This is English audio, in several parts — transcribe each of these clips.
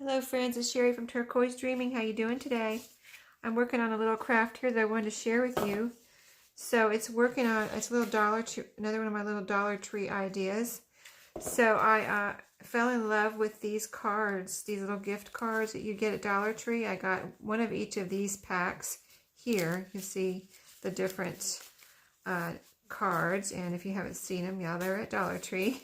Hello friends, it's Sherry from Turquoise Dreaming. How you doing today? I'm working on a little craft here that I wanted to share with you. So it's a little another one of my little Dollar Tree ideas. So I fell in love with these cards, these little gift cards that you get at Dollar Tree. I got one of each of these packs here. You see the different cards, and if you haven't seen them, yeah, they're at Dollar Tree.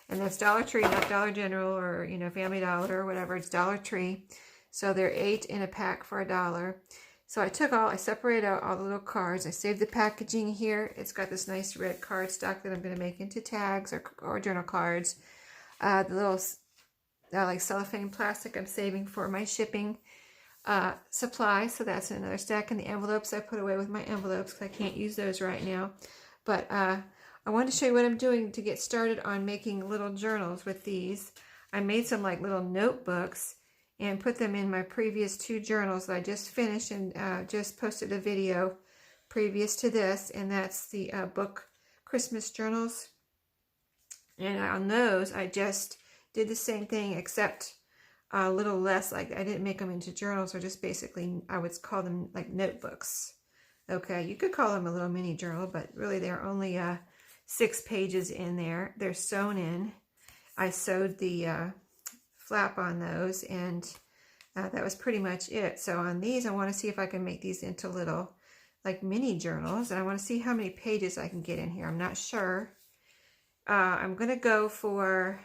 And that's Dollar Tree, not Dollar General or, Family Dollar or whatever. It's Dollar Tree. So they're 8 in a pack for $1. So I separated out all the little cards. I saved the packaging here. It's got this nice red cardstock that I'm going to make into tags or journal cards. The little like cellophane plastic I'm saving for my shipping supply. So that's another stack. And the envelopes I put away with my envelopes because I can't use those right now. But I wanted to show you what I'm doing to get started on making little journals with these. I made some like little notebooks and put them in my previous 2 journals that I just finished and just posted a video previous to this, and that's the book Christmas journals. And on those I just did the same thing except a little less. Like I didn't make them into journals, or just basically I would call them like notebooks. Okay, you could call them a little mini journal, but really they're only 6 pages in there. They're sewn in. I sewed the flap on those, and that was pretty much it. So on these, I want to see if I can make these into little like mini journals, and I want to see how many pages I can get in here. I'm not sure. I'm going to go for,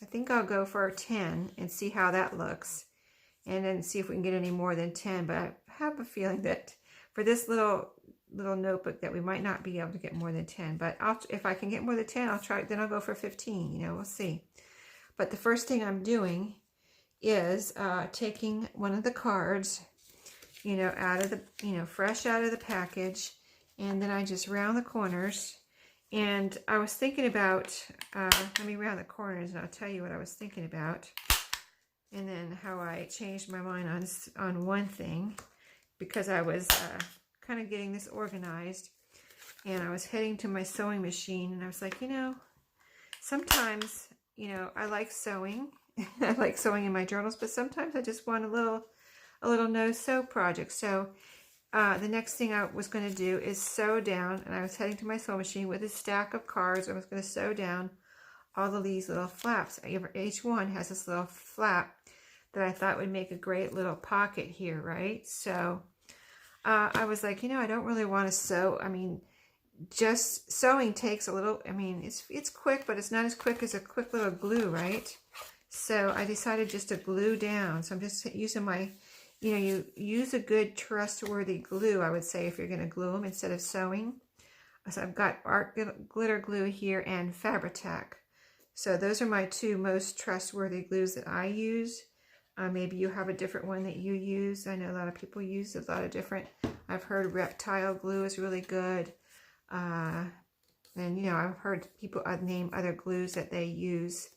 I think I'll go for 10 and see how that looks, and then see if we can get any more than 10. But I have a feeling that for this little notebook that we might not be able to get more than 10, but if I can get more than 10, I'll try it. Then I'll go for 15. We'll see. But the first thing I'm doing is taking one of the cards, out of the, fresh out of the package, and then I just round the corners. And I was thinking about, let me round the corners and I'll tell you what I was thinking about, and then how I changed my mind on one thing, because I was kind of getting this organized, and I was heading to my sewing machine, and I was like, sometimes, I like sewing. I like sewing in my journals, but sometimes I just want a little no-sew project. So the next thing I was going to do is sew down, and I was heading to my sewing machine with a stack of cards. I was going to sew down all of these little flaps. Each one has this little flap that I thought would make a great little pocket here, right? So I was like, I don't really want to sew. I mean, just sewing takes a little, it's quick, but it's not as quick as a quick little glue, right? So I decided just to glue down. So I'm just using my, you use a good trustworthy glue, I would say, if you're going to glue them instead of sewing. So I've got art glitter glue here and Fabri-Tac. So those are my 2 most trustworthy glues that I use. Maybe you have a different one that you use. I know a lot of people use a lot of different. I've heard reptile glue is really good. And, I've heard people name other glues that they use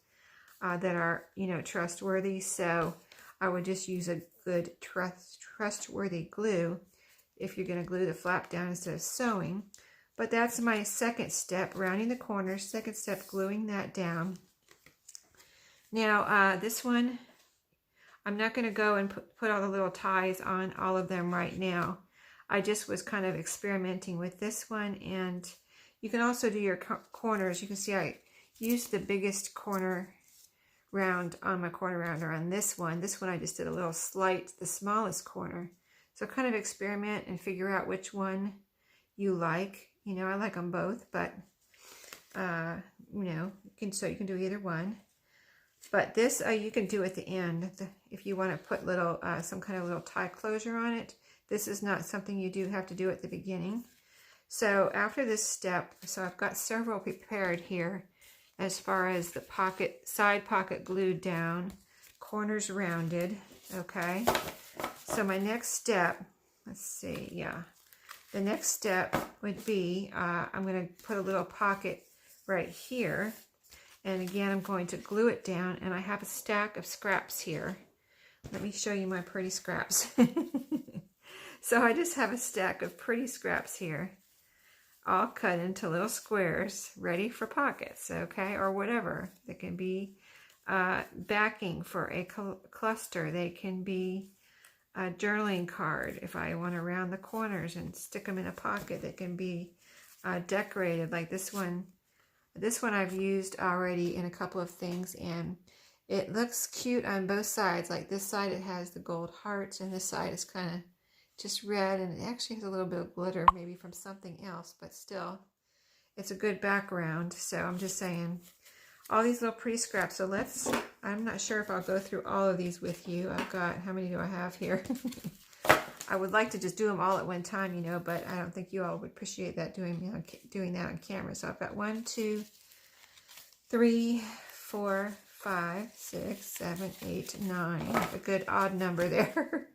that are, trustworthy. So I would just use a good trustworthy glue if you're going to glue the flap down instead of sewing. But that's my second step, rounding the corners. Second step, gluing that down. Now, this one, I'm not going to go and put all the little ties on all of them right now. I just was kind of experimenting with this one, and you can also do your corners. You can see I used the biggest corner round on my corner rounder on this one. This one I just did a little slight, the smallest corner. So kind of experiment and figure out which one you like. I like them both, but you can do either one. But this you can do at the end if you want to put little some kind of little tie closure on it. This is not something you do have to do at the beginning. So after this step, so I've got several prepared here as far as the side pocket glued down, corners rounded, okay? So my next step, let's see, yeah. The next step would be, I'm going to put a little pocket right here. And again, I'm going to glue it down, and I have a stack of scraps here. Let me show you my pretty scraps. So I just have a stack of pretty scraps here, all cut into little squares, ready for pockets, okay, or whatever. They can be backing for a cluster. They can be a journaling card if I want to round the corners and stick them in a pocket. They can be decorated like this one. This one I've used already in a couple of things, and it looks cute on both sides. Like this side it has the gold hearts, and this side is kind of just red, and it actually has a little bit of glitter, maybe from something else, but still it's a good background. So I'm just saying, all these little pretty scraps. So I'm not sure if I'll go through all of these with you. I've got, how many do I have here? I would like to just do them all at one time, you know, but I don't think you all would appreciate that doing that on camera. So I've got 1, 2, 3, 4, 5, 6, 7, 8, 9. A good odd number there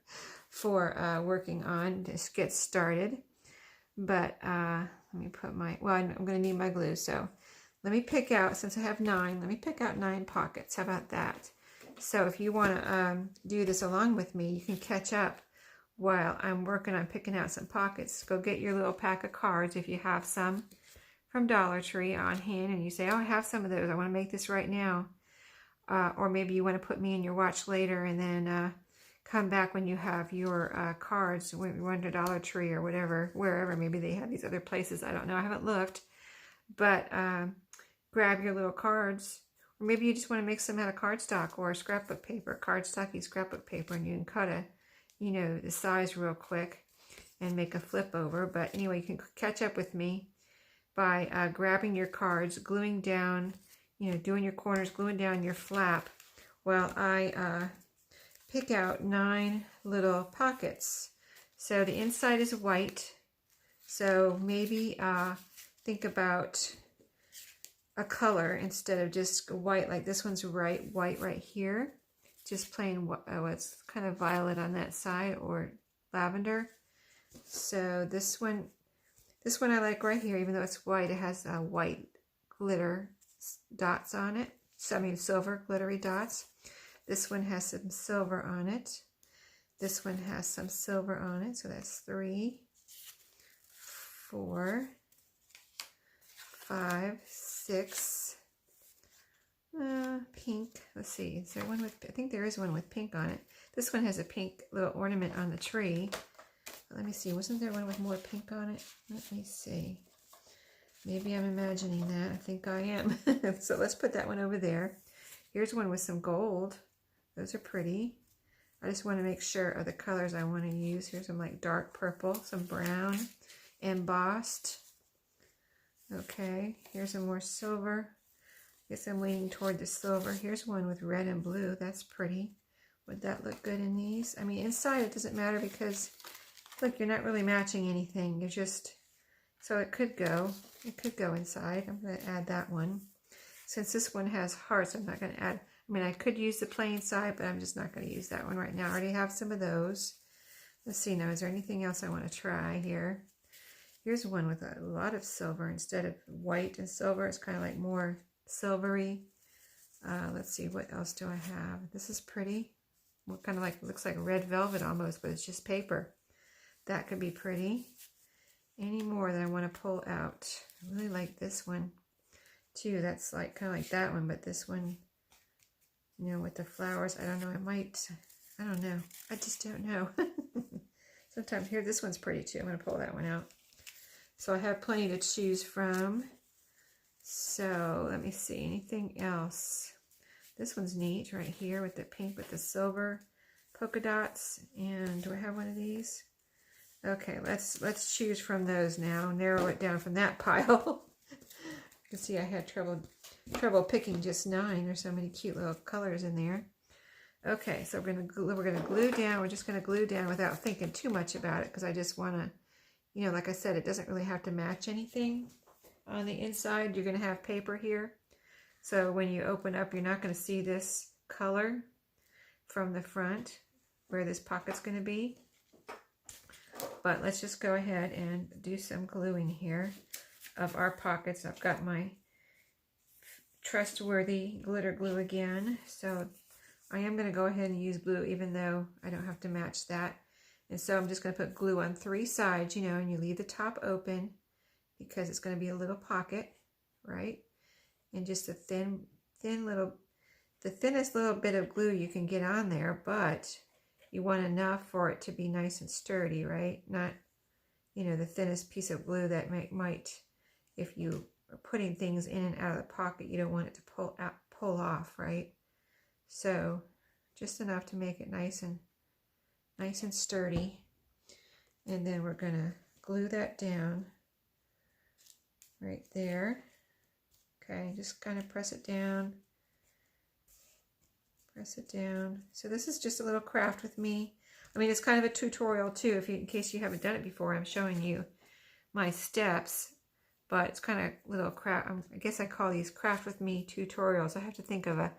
for working on. Just get started. But let me put my, well, I'm going to need my glue. So let me pick out, since I have 9, let me pick out 9 pockets. How about that? So if you want to do this along with me, you can catch up while I'm working on picking out some pockets. Go get your little pack of cards if you have some from Dollar Tree on hand, and you say, oh, I have some of those. I want to make this right now. Or maybe you want to put me in your watch later, and then come back when you have your cards. When you run to Dollar Tree or whatever, wherever. Maybe they have these other places. I don't know. I haven't looked. But grab your little cards. Or maybe you just want to make some out of cardstock or scrapbook paper. Cardstocky scrapbook paper, and you can cut a, you know, the size real quick and make a flip over. But anyway, you can catch up with me by grabbing your cards, gluing down, you know, doing your corners, gluing down your flap while I pick out 9 little pockets. So the inside is white. So maybe think about a color instead of just white. Like this one's white right here. Just plain, oh, it's kind of violet on that side, or lavender. So this one I like right here, even though it's white. It has white glitter dots on it. So, I mean, silver glittery dots. This one has some silver on it. This one has some silver on it. So that's 3, 4, 5, 6. Pink. Let's see. Is there one with, I think there is one with pink on it. This one has a pink little ornament on the tree. Let me see. Wasn't there one with more pink on it? Let me see. Maybe I'm imagining that. I think I am. So let's put that one over there. Here's one with some gold. Those are pretty. I just want to make sure of the colors I want to use. Here's some like dark purple, some brown, embossed. Okay. Here's some more silver. Guess I'm leaning toward the silver. Here's one with red and blue. That's pretty. Would that look good in these? I mean, inside it doesn't matter because, look, you're not really matching anything. You're just, so it could go inside. I'm going to add that one. Since this one has hearts, I'm not going to add, I mean, I could use the plain side, but I'm just not going to use that one right now. I already have some of those. Let's see now, is there anything else I want to try here? Here's one with a lot of silver. Instead of white and silver, it's kind of like more silvery. Let's see, what else do I have? This is pretty. What kind of like, looks like red velvet almost, but it's just paper. That could be pretty. Any more that I want to pull out? I really like this one too. That's like kind of like that one, but this one, you know, with the flowers, I don't know. I don't know. I just don't know. Sometimes here, this one's pretty too. I'm going to pull that one out. So I have plenty to choose from. So let me see, anything else? This one's neat right here with the pink with the silver polka dots. And do I have one of these? Okay, let's choose from those now. Narrow it down from that pile. You can see I had trouble picking just 9. There's so many cute little colors in there. Okay, so we're gonna glue down. We're just gonna glue down without thinking too much about it because I just want to, you know, like I said, it doesn't really have to match anything. On the inside, you're going to have paper here. So when you open up, you're not going to see this color from the front where this pocket's going to be. But let's just go ahead and do some gluing here of our pockets. I've got my trustworthy glitter glue again. So I am going to go ahead and use blue even though I don't have to match that. And so I'm just going to put glue on 3 sides, you know, and you leave the top open, because it's going to be a little pocket, right? And just a thin the thinnest little bit of glue you can get on there, but you want enough for it to be nice and sturdy, right? Not, you know, the thinnest piece of glue that might, if you are putting things in and out of the pocket, you don't want it to pull off, right? So just enough to make it nice and sturdy. And then we're gonna glue that down right there. Okay, just kind of press it down. Press it down. So this is just a little craft with me. I mean, it's kind of a tutorial too, in case you haven't done it before. I'm showing you my steps, but it's kind of little craft. I guess I call these craft with me tutorials. I have to think of a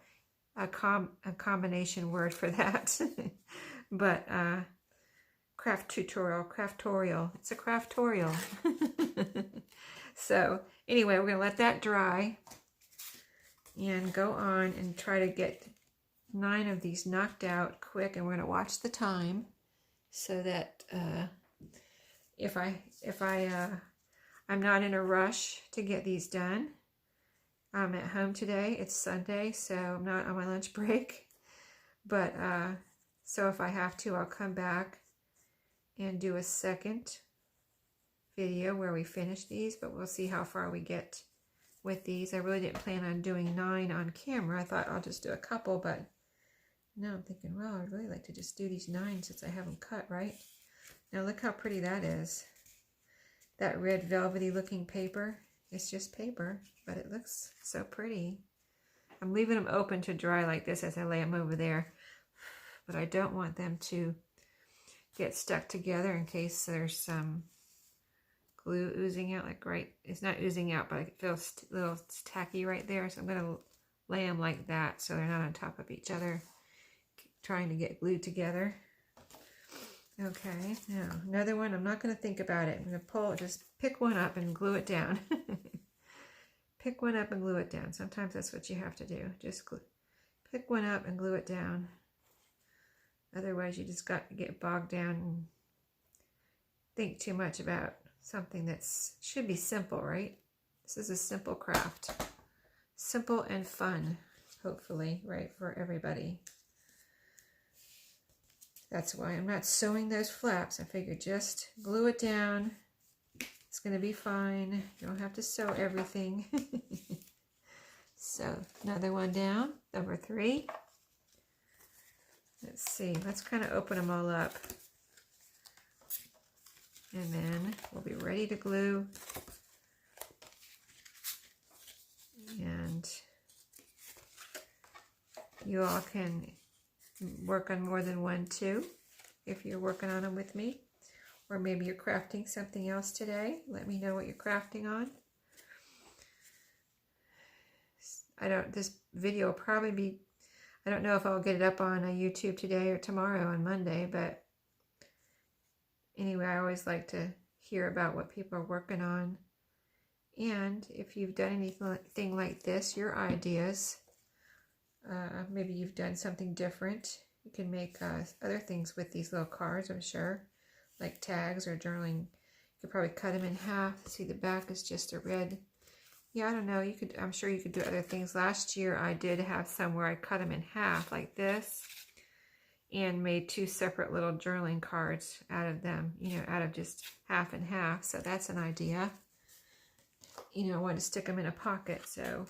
combination word for that. But craftorial. It's a craftorial. So anyway, we're gonna let that dry and go on and try to get 9 of these knocked out quick, and we're going to watch the time so that I'm not in a rush to get these done. I'm at home today. It's Sunday, so I'm not on my lunch break. But so if I have to, I'll come back and do a second video where we finish these, but we'll see how far we get with these. I really didn't plan on doing 9 on camera. I thought I'll just do a couple, but now I'm thinking, well, I'd really like to just do these 9 since I have them cut, right? Now look how pretty that is. That red velvety looking paper. It's just paper, but it looks so pretty. I'm leaving them open to dry like this as I lay them over there, but I don't want them to get stuck together in case there's some glue oozing out, like right, it's not oozing out, but it feels a little tacky right there. So I'm going to lay them like that so they're not on top of each other, trying to get glued together. Okay, now another one. I'm not going to think about it. I'm going to just pick one up and glue it down. Pick one up and glue it down. Sometimes that's what you have to do. Just pick one up and glue it down. Otherwise, you just got to get bogged down and think too much about something that should be simple, right? This is a simple craft. Simple and fun, hopefully, right, for everybody. That's why I'm not sewing those flaps. I figured just glue it down. It's going to be fine. You don't have to sew everything. So another one down, number 3. Let's see. Let's kind of open them all up. And then we'll be ready to glue. And you all can work on more than one too, if you're working on them with me. Or maybe you're crafting something else today. Let me know what you're crafting on. This video will probably be, I don't know if I'll get it up on YouTube today or tomorrow on Monday, but anyway, I always like to hear about what people are working on. And if you've done anything like this, your ideas, maybe you've done something different. You can make other things with these little cards, I'm sure, like tags or journaling. You could probably cut them in half. See, the back is just a red. Yeah, I don't know. I'm sure you could do other things. Last year, I did have some where I cut them in half like this and made 2 separate little journaling cards out of them, you know, out of just half and half. So that's an idea. You know, I wanted to stick them in a pocket, so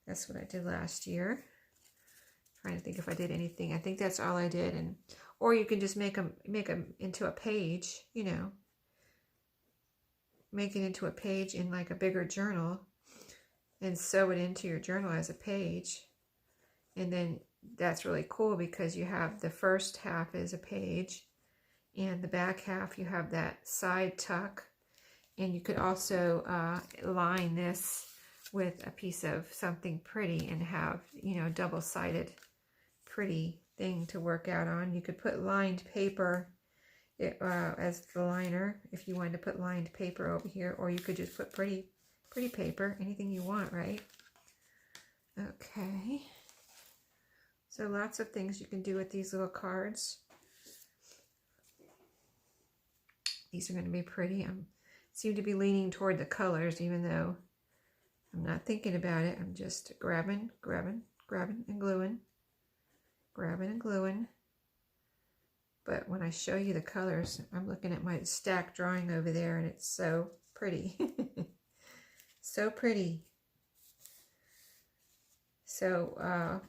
that's what I did last year. Trying to think if I did anything. I think that's all I did. Or you can just make them into a page, you know. Make it into a page in like a bigger journal and sew it into your journal as a page. And then that's really cool because you have the first half is a page and the back half you have that side tuck. And you could also line this with a piece of something pretty and have, you know, double-sided pretty thing to work out on. You could put lined paper as the liner if you wanted to put lined paper over here, or you could just put pretty paper, anything you want, right? Okay. So lots of things you can do with these little cards. These are going to be pretty. I seem to be leaning toward the colors, even though I'm not thinking about it. I'm just grabbing grabbing and gluing, grabbing and gluing. But when I show you the colors, I'm looking at my stack drawing over there, and it's so pretty. So pretty. So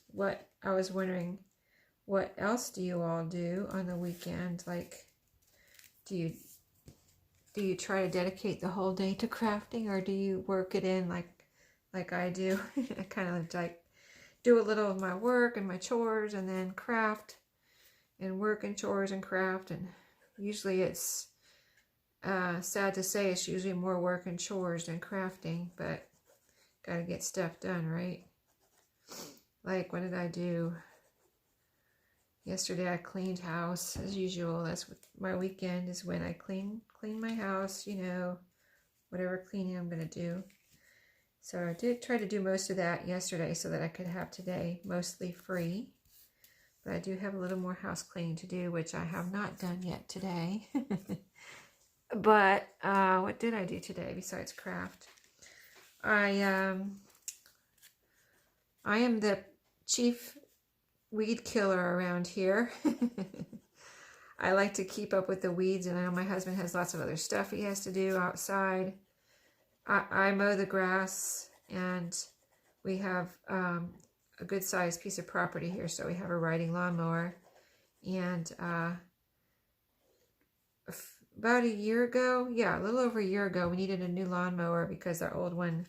what I was wondering, what else do you all do on the weekend? Like, do you try to dedicate the whole day to crafting, or do you work it in like I do? I kind of like do a little of my work and my chores, and then craft, and work and chores and craft. And usually it's sad to say, it's usually more work and chores than crafting, but gotta get stuff done, right? Like, what did I do? Yesterday I cleaned house as usual. That's what my weekend is, when I clean my house, you know, whatever cleaning I'm gonna do. So I did try to do most of that yesterday so that I could have today mostly free. But I do have a little more house cleaning to do, which I have not done yet today. But what did I do today besides craft? I am the chief weed killer around here. I like to keep up with the weeds, and I know my husband has lots of other stuff he has to do outside. I mow the grass, and we have a good sized piece of property here, so we have a riding lawnmower. And about a year ago, yeah, a little over a year ago, we needed a new lawnmower because our old one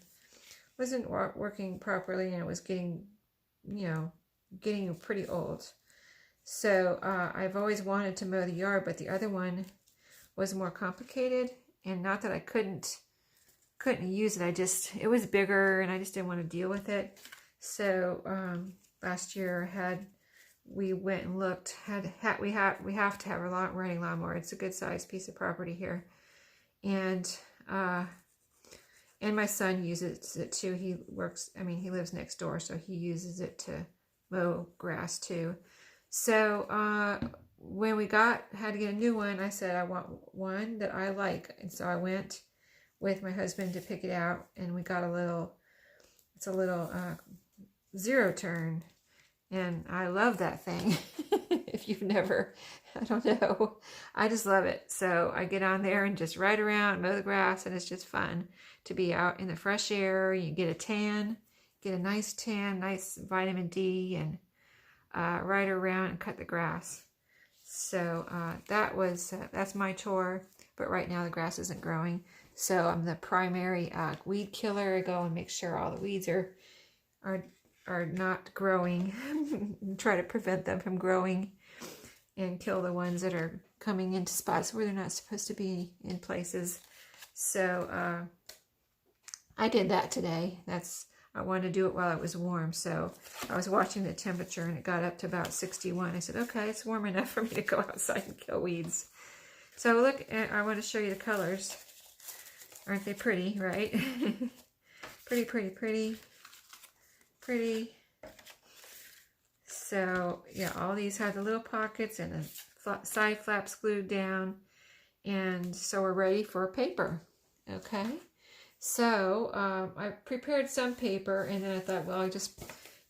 wasn't working properly, and it was getting, you know, getting pretty old. So I've always wanted to mow the yard, but the other one was more complicated, and not that I couldn't use it, it was bigger, and I just didn't want to deal with it. So last year we went and looked, we have to have a riding lawnmower. It's a good sized piece of property here, and my son uses it too. He lives next door, so he uses it to mow grass too. So when we had to get a new one, I said I want one that I like, and so I went with my husband to pick it out, and we got it's a little zero turn, and I love that thing. If you've never, I don't know, I just love it. So I get on there and just ride around, mow the grass, and it's just fun to be out in the fresh air. You get a tan, get a nice tan, nice vitamin D, and ride around and cut the grass. So that's my chore. But right now the grass isn't growing, so I'm the primary weed killer. I go and make sure all the weeds are not growing, try to prevent them from growing, and kill the ones that are coming into spots where they're not supposed to be in places. So I did that today. I wanted to do it while it was warm, so I was watching the temperature, and it got up to about 61. I said, okay, it's warm enough for me to go outside and kill weeds. So look, I want to show you the colors. Aren't they pretty, right? Pretty, pretty, pretty. Pretty. So yeah, all these have the little pockets and the side flaps glued down, and so we're ready for paper. Okay, so I prepared some paper, and then I thought, well, it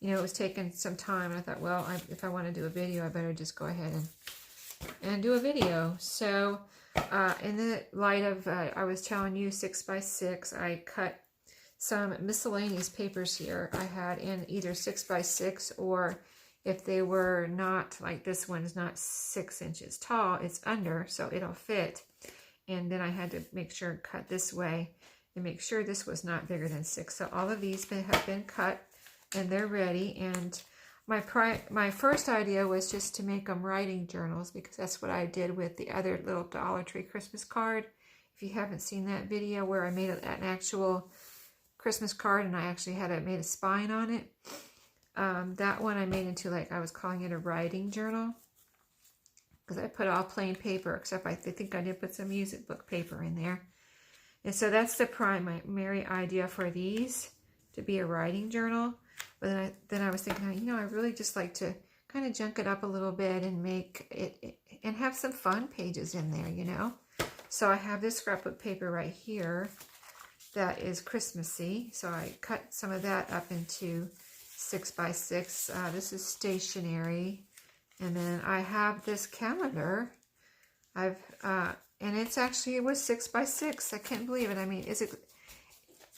was taking some time, and I thought, well, if I want to do a video, I better just go ahead and do a video. So in the light of I was telling you 6x6, I cut some miscellaneous papers here. I had in either 6x6, or if they were not, like this one's not 6 inches tall, it's under, so it'll fit. And then I had to make sure and cut this way and make sure this was not bigger than 6. So all of these have been cut, and they're ready. And my first idea was just to make them writing journals, because that's what I did with the other little Dollar Tree Christmas card. If you haven't seen that video where I made an actual Christmas card, and I actually made a spine on it. That one I made into, like, I was calling it a writing journal, because I put all plain paper, except I think I did put some music book paper in there. And so that's the primary idea for these, to be a writing journal. But then I was thinking, I really just like to kind of junk it up a little bit and make it and have some fun pages in there, So I have this scrapbook paper right here that is Christmassy. So I cut some of that up into 6x6. This is stationery. And then I have this calendar. And it was 6x6. I can't believe it. I mean,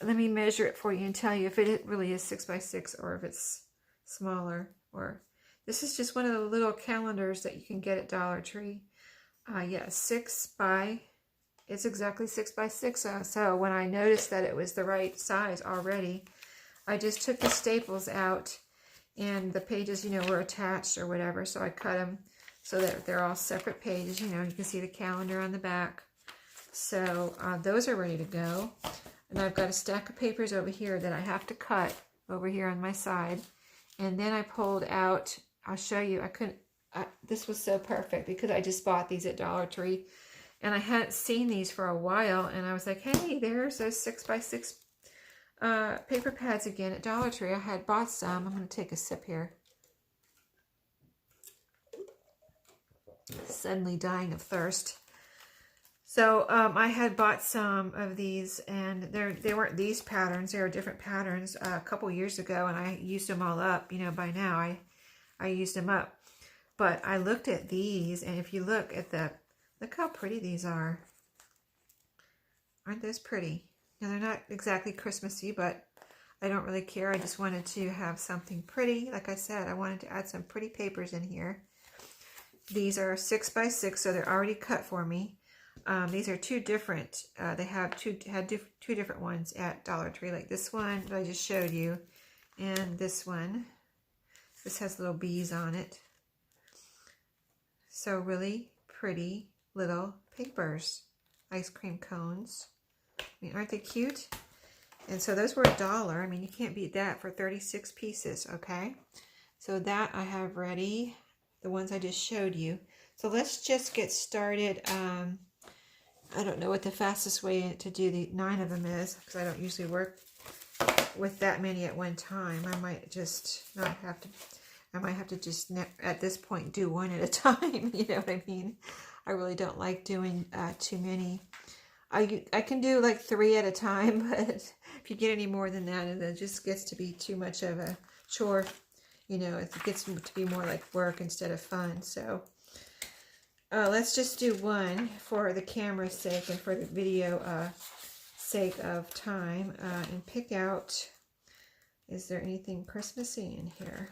let me measure it for you and tell you if it really is 6x6 or if it's smaller. Or this is just one of the little calendars that you can get at Dollar Tree. Yeah, it's exactly 6x6. So when I noticed that it was the right size already, I just took the staples out, and the pages, were attached or whatever. So I cut them so that they're all separate pages. You can see the calendar on the back. So those are ready to go. And I've got a stack of papers over here that I have to cut over here on my side. And then I pulled out, I'll show you, this was so perfect because I just bought these at Dollar Tree. And I hadn't seen these for a while. And I was like, hey, there's those 6x6 paper pads again at Dollar Tree. I had bought some. I'm going to take a sip here. Suddenly dying of thirst. So I had bought some of these, and they weren't these patterns. They were different patterns a couple years ago, and I used them all up. By now I used them up. But I looked at these, and if you look how pretty these are. Aren't those pretty? Now, they're not exactly Christmassy, but I don't really care. I just wanted to have something pretty. Like I said, I wanted to add some pretty papers in here. These are 6x6, so they're already cut for me. These are two different. They had two different ones at Dollar Tree, like this one that I just showed you, and this one. This has little bees on it. So really pretty little papers, ice cream cones. I mean, aren't they cute? And so those were $1. I mean, you can't beat that for 36 pieces, okay? So that I have ready, the ones I just showed you. So let's just get started. I don't know what the fastest way to do the 9 of them is, because I don't usually work with that many at one time. I might just not have to, I might have to just, at this point, do one at a time. You know what I mean? I really don't like doing too many. I can do like 3 at a time, but if you get any more than that, it just gets to be too much of a chore. It gets to be more like work instead of fun. So let's just do one for the camera's sake and for the video sake of time, and pick out, is there anything Christmassy in here?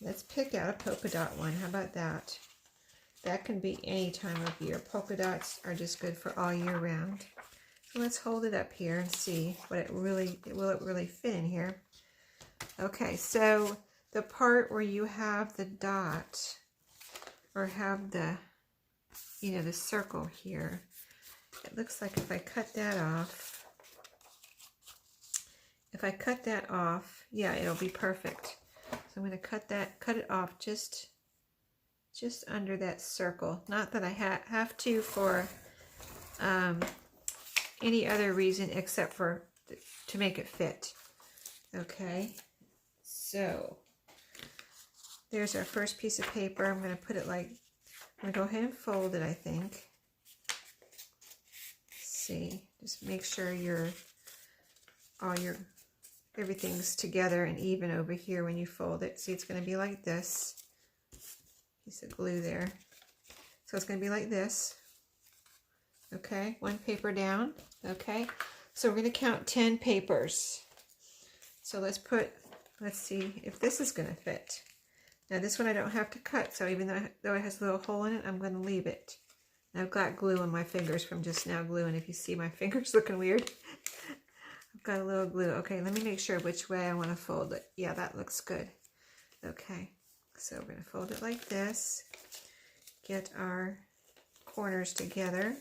Let's pick out a polka dot one. How about that? That can be any time of year. Polka dots are just good for all year round. So let's hold it up here and see what will it really fit in here. Okay, so the part where you have the dot, or have the, the circle here, it looks like if I cut that off, yeah, it'll be perfect. So I'm going to cut it off just under that circle. Not that I have to for any other reason except for to make it fit. Okay, so there's our first piece of paper. I'm going to put it I'm going to go ahead and fold it, I think. See, just make sure everything's together and even over here when you fold it. See, it's going to be like this. Piece of glue there. So it's going to be like this. Okay, one paper down. Okay, so we're going to count 10 papers. So let's see if this is going to fit. Now this one I don't have to cut, so even though it has a little hole in it, I'm going to leave it. And I've got glue on my fingers from just now gluing. If you see my fingers looking weird, I've got a little glue. Okay, let me make sure which way I want to fold it. Yeah, that looks good. Okay, so we're going to fold it like this. Get our corners together.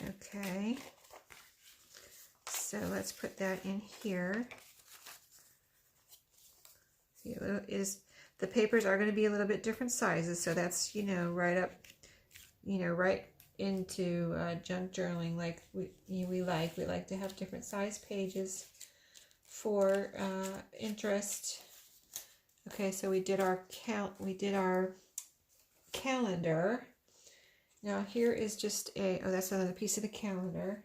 Okay, so let's put that in here. See, the papers are going to be a little bit different sizes, so that's, right up, right into junk journaling like we like to have different size pages for interest. Okay, so we did our calendar. Now here is just that's another piece of the calendar.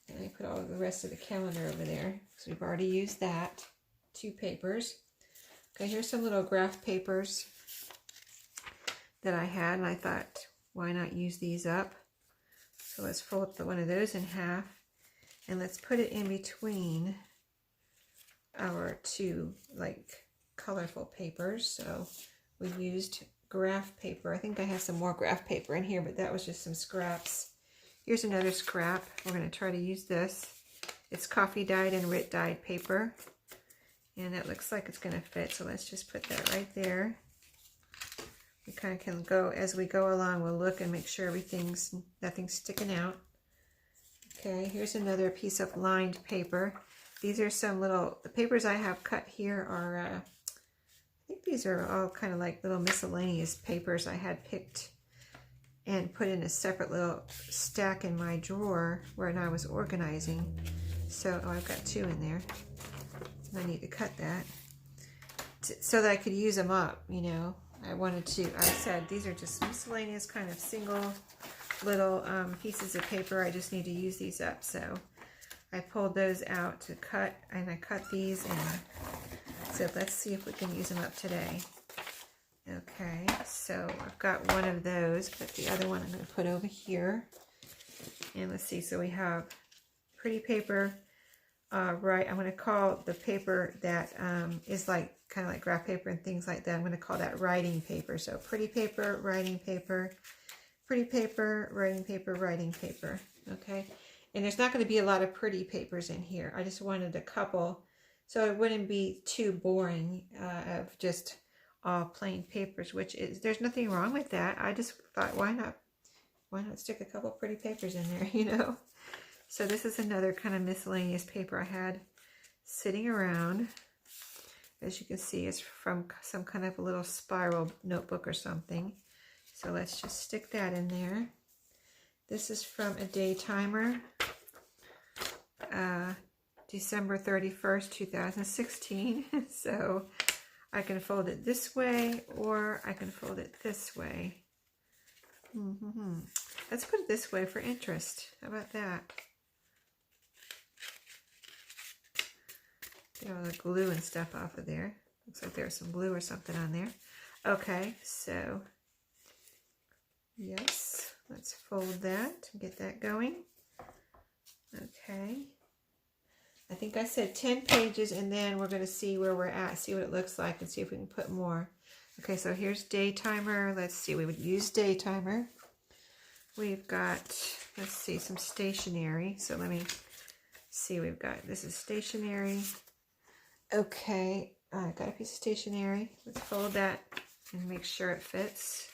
And I put all the rest of the calendar over there. So we've already used that. 2 papers. Okay, here's some little graph papers that I had, and I thought, why not use these up? So let's fold one of those in half, and let's put it in between our 2 like colorful papers. So we used graph paper. I think I have some more graph paper in here, but that was just some scraps. Here's another scrap. We're going to try to use this. It's coffee dyed and RIT dyed paper, and it looks like it's going to fit. So let's just put that right there. We kind of can go, as we go along, we'll look and make sure nothing's sticking out. Okay, here's another piece of lined paper. These are some the papers I have cut here are, I think these are all kind of like little miscellaneous papers I had picked and put in a separate little stack in my drawer when I was organizing. So, I've got 2 in there. I need to cut that so that I could use them up, you know. I said these are just miscellaneous kind of single little pieces of paper. I just need to use these up. So I pulled those out to cut, and I cut these and said, let's see if we can use them up today. Okay, so I've got one of those, but the other one I'm going to put over here. And let's see, so we have pretty paper. Right, I'm going to call the paper that is like kind of like graph paper and things like that, I'm going to call that writing paper. So pretty paper, writing paper, pretty paper, writing paper, writing paper. Okay, and there's not going to be a lot of pretty papers in here. I just wanted a couple so it wouldn't be too boring of just all plain papers, which is, there's nothing wrong with that. I just thought, why not stick a couple pretty papers in there, you know? So this is another kind of miscellaneous paper I had sitting around. As you can see, it's from some kind of a little spiral notebook or something. So let's just stick that in there. This is from a day timer, December 31st, 2016. So I can fold it this way, or I can fold it this way. Let's put it this way for interest. How about that? Get all the glue and stuff off of there. Looks like there's some glue or something on there. Okay, so yes, let's fold that and get that going. Okay. I think I said 10 pages, and then we're going to see where we're at, see what it looks like, and see if we can put more. Okay, so here's day timer. Let's see, we would use day timer. We've got, let's see, some stationery. So let me see, we've got, this is stationery. Okay, I got a piece of stationery. Let's fold that and make sure it fits.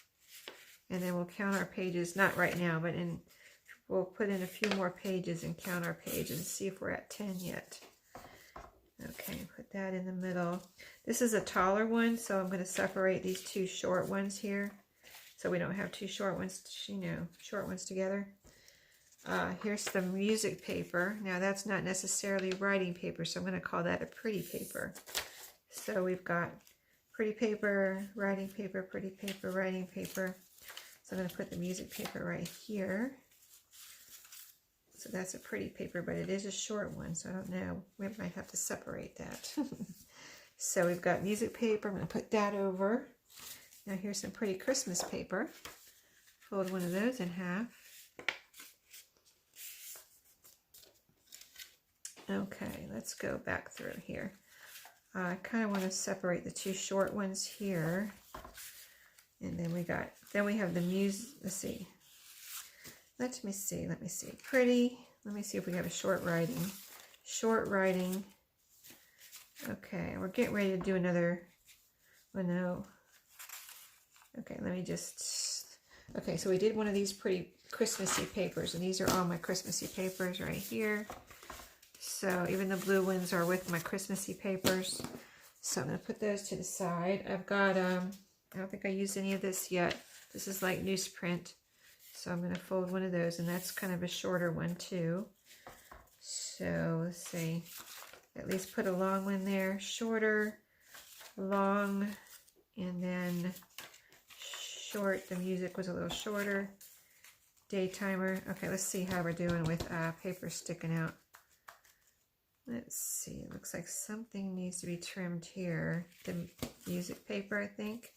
And then we'll count our pages, not right now, but we'll put in a few more pages and count our pages and see if we're at 10 yet. Okay, put that in the middle. This is a taller one, so I'm going to separate these 2 short ones here, so we don't have 2 short ones, short ones together. Here's the music paper. Now that's not necessarily writing paper, so I'm going to call that a pretty paper. So we've got pretty paper, writing paper, pretty paper, writing paper. So I'm going to put the music paper right here. So that's a pretty paper, but it is a short one, so I don't know. We might have to separate that. So we've got music paper. I'm going to put that over. Now here's some pretty Christmas paper. Fold one of those in half. Okay, let's go back through here. I kind of want to separate the 2 short ones here. And then we have the music, let's see. Let me see. Pretty. Let me see if we have a short writing. Short writing. Okay, we're getting ready to do another. Oh no. Okay, let me just. Okay, so we did one of these pretty Christmassy papers, and these are all my Christmassy papers right here. So even the blue ones are with my Christmassy papers. So I'm going to put those to the side. I've got, I don't think I used any of this yet. This is like newsprint. So I'm going to fold one of those, and that's kind of a shorter one too. So let's see, at least put a long one there, shorter, long, and then short. The music was a little shorter. day timer. Okay, let's see how we're doing with paper sticking out. Let's see, it looks like something needs to be trimmed here. The music paper, I think,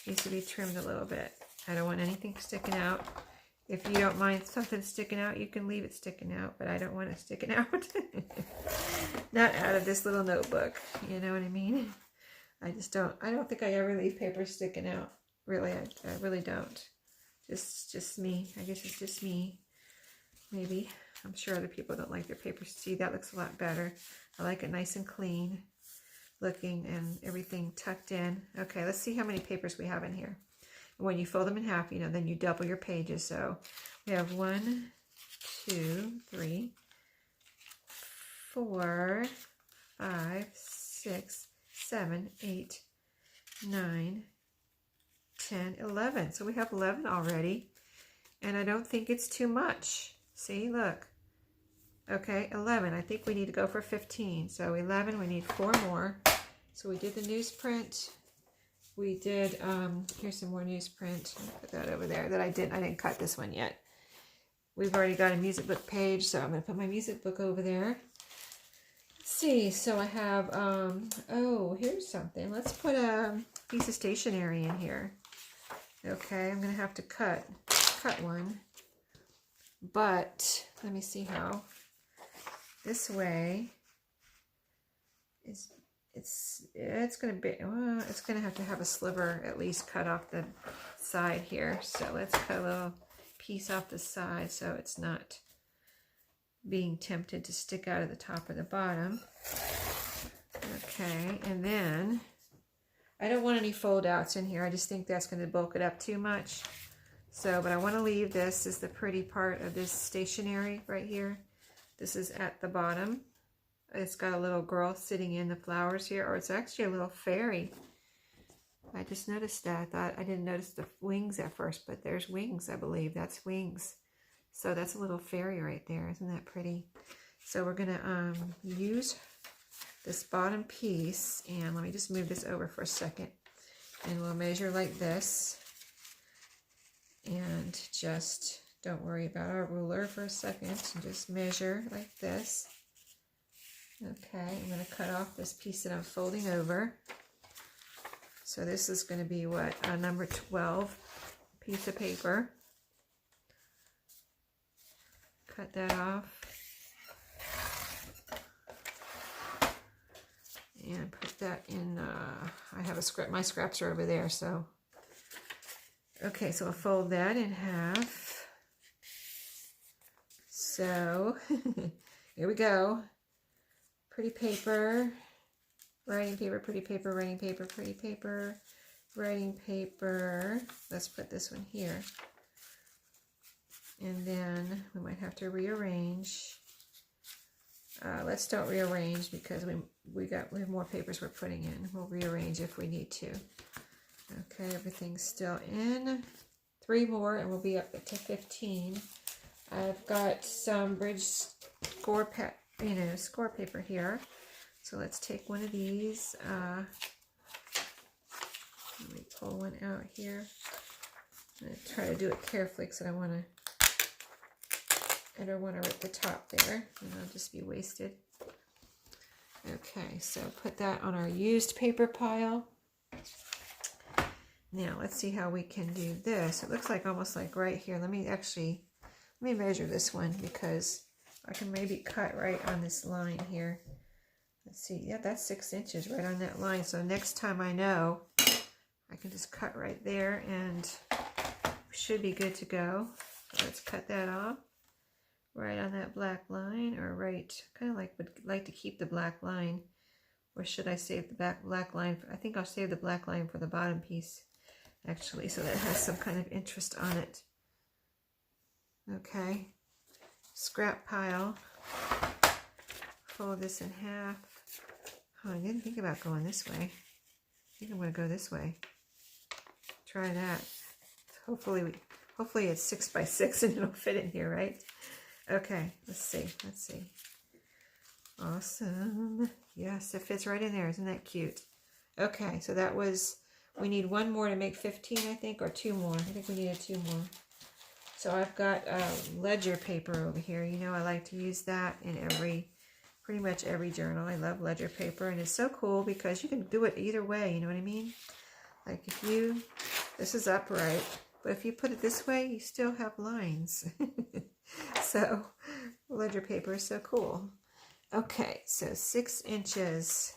needs to be trimmed a little bit. I don't want anything sticking out. If you don't mind something sticking out, you can leave it sticking out, but I don't want it sticking out. Not out of this little notebook, you know what I mean? I don't think I ever leave paper sticking out. Really, I really don't. Just me. I guess it's just me. Maybe. I'm sure other people don't like their paper. See, that looks a lot better. I like it nice and clean looking and everything tucked in. Okay, let's see how many papers we have in here. When you fold them in half, you know, then you double your pages. So we have 1, 2, 3, 4, 5, 6, 7, 8, 9, 10, 11. So we have 11 already. And I don't think it's too much. See, look. Okay, 11. I think we need to go for 15. So 11, we need 4 more. So we did the newsprint. We did, here's some more newsprint. Put that over there. I didn't cut this one yet. We've already got a music book page, so I'm going to put my music book over there. Let's see, so I have, oh, here's something. Let's put a piece of stationery in here. Okay, I'm going to have to cut one. But, let me see how. This way is it's going to be, well, it's going to have a sliver at least cut off the side here. So let's cut a little piece off the side so it's not being tempted to stick out of the top or the bottom. Okay, and then I don't want any fold outs in here. I just think that's going to bulk it up too much. So, but I want to leave this as the pretty part of this stationery right here. This is at the bottom. It's got a little girl sitting in the flowers here, or it's actually a little fairy. I just noticed that. I didn't notice the wings at first, but there's wings, I believe. That's wings. So that's a little fairy right there. Isn't that pretty? So we're going to use this bottom piece, and let me just move this over for a second. And we'll measure like this. And just don't worry about our ruler for a second. And just measure like this. Okay, I'm going to cut off this piece that I'm folding over. So this is going to be what, a number 12 piece of paper. Cut that off. And put that in, I have a scrap, my scraps are over there, so. Okay, so I'll fold that in half. So, here we go. Pretty paper, writing paper, pretty paper, writing paper, pretty paper, writing paper. Let's put this one here. And then we might have to rearrange. Let's don't rearrange because we have more papers we're putting in. We'll rearrange if we need to. Okay, everything's still in. 3 more and we'll be up to 15. I've got some bridge score paper here. So let's take one of these. Let me pull one out here. I'm going to try to do it carefully because I don't want to rip the top there, and it'll just be wasted. Okay, so put that on our used paper pile. Now let's see how we can do this. It looks like almost like right here. Let me measure this one because I can maybe cut right on this line here. Let's see. Yeah, that's 6 inches right on that line. So next time I know, I can just cut right there and we should be good to go. So let's cut that off right on that black line, or right, kind of would like to keep the black line. Or should I save the black line? I think I'll save the black line for the bottom piece, actually, so that it has some kind of interest on it. Okay. Scrap pile. Fold this in half. Oh, I didn't think about going this way. I think I'm going to go this way. Try that. Hopefully it's 6 by 6 and it'll fit in here, right? Okay, let's see. Awesome. Yes, it fits right in there. Isn't that cute? Okay, so that was, we need 1 more to make 15, I think, or 2 more. I think we needed 2 more. So I've got ledger paper over here. You know, I like to use that in pretty much every journal. I love ledger paper, and it's so cool because you can do it either way, you know what I mean? Like if this is upright, but if you put it this way, you still have lines. So ledger paper is so cool. Okay, so 6 inches.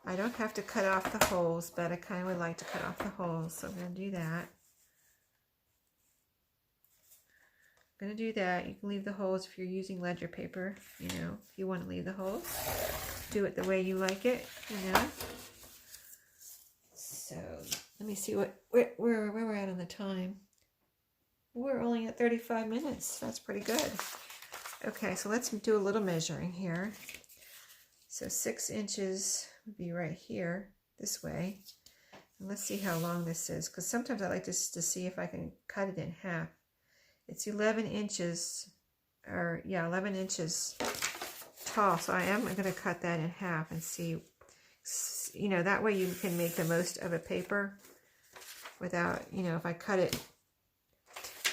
I don't have to cut off the holes, but I kind of would like to cut off the holes, so I'm going to do that. I'm going to do that. You can leave the holes if you're using ledger paper, you know, if you want to leave the holes. Do it the way you like it, you know. So let me see where we're at on the time. We're only at 35 minutes. That's pretty good. Okay, so let's do a little measuring here. So 6 inches would be right here, this way. And let's see how long this is, because sometimes I like to see if I can cut it in half. It's 11 inches, or yeah, 11 inches tall. So I am going to cut that in half and see, you know, that way you can make the most of a paper without, you know, if I cut it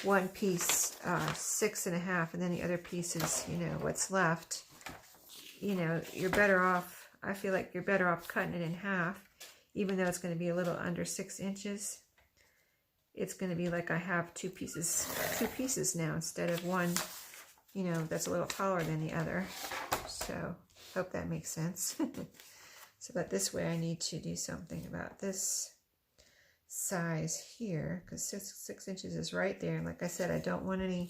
one piece 6.5 and then the other piece is, you know, what's left, you know, you're better off. I feel like you're better off cutting it in half, even though it's going to be a little under 6 inches. It's going to be like I have two pieces now instead of one, you know, that's a little taller than the other. So hope that makes sense. So but this way I need to do something about this size here, because 6 inches is right there, and like I said, I don't want any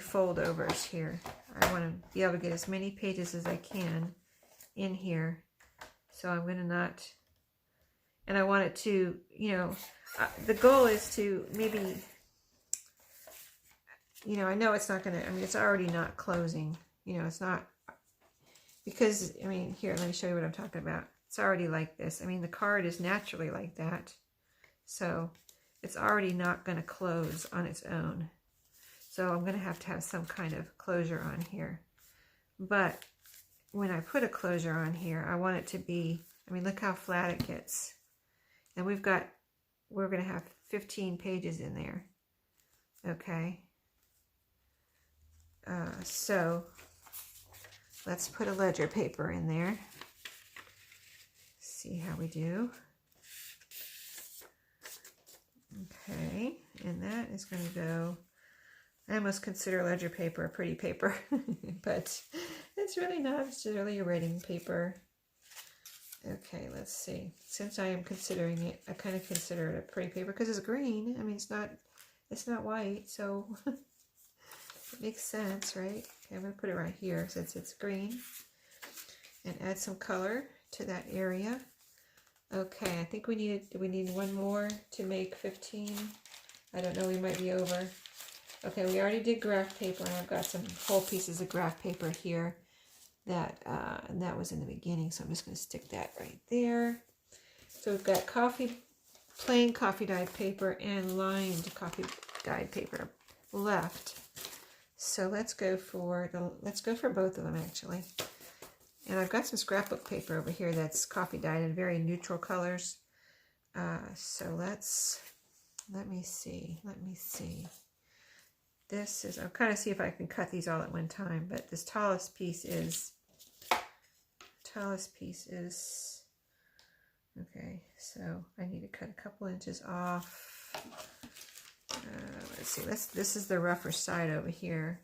foldovers here. I want to be able to get as many pages as I can in here. So I'm going to not, and I want it to, you know, the goal is to maybe, you know, I know it's not going to, I mean, it's already not closing, you know, it's not, because, I mean, here, let me show you what I'm talking about. It's already like this. I mean, the card is naturally like that. So it's already not going to close on its own. So I'm going to have some kind of closure on here. But when I put a closure on here, I want it to be, I mean, look how flat it gets. And we're going to have 15 pages in there. Okay. So let's put a ledger paper in there. See how we do. Okay, and that is going to go, I almost consider ledger paper a pretty paper, but it's really not. It's really a writing paper. Okay, let's see. Since I am considering it, I kind of consider it a pretty paper because it's green. I mean, it's not white, so it makes sense, right? Okay, I'm going to put it right here since it's green and add some color to that area. Okay, I think we need one more to make 15. I don't know, we might be over. Okay, we already did graph paper, and I've got some whole pieces of graph paper here that and that was in the beginning, so I'm just going to stick that right there. So we've got plain coffee dyed paper and lined coffee dyed paper left. So let's go for both of them actually. And I've got some scrapbook paper over here that's coffee dyed in very neutral colors. So let me see. This is, I'll kind of see if I can cut these all at one time, but this tallest piece is, okay, so I need to cut a couple inches off. Let's see, this is the rougher side over here.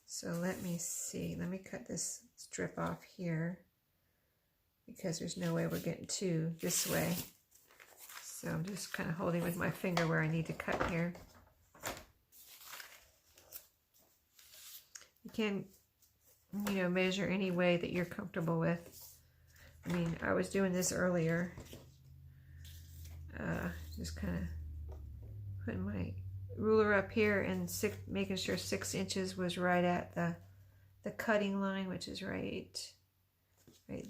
So let me see, let me cut this strip off here because there's no way we're getting two this way. So I'm just kind of holding with my finger where I need to cut here. You can, you know, measure any way that you're comfortable with. I mean, I was doing this earlier. Just kind of putting my ruler up here and making sure 6 inches was right at the cutting line, which is right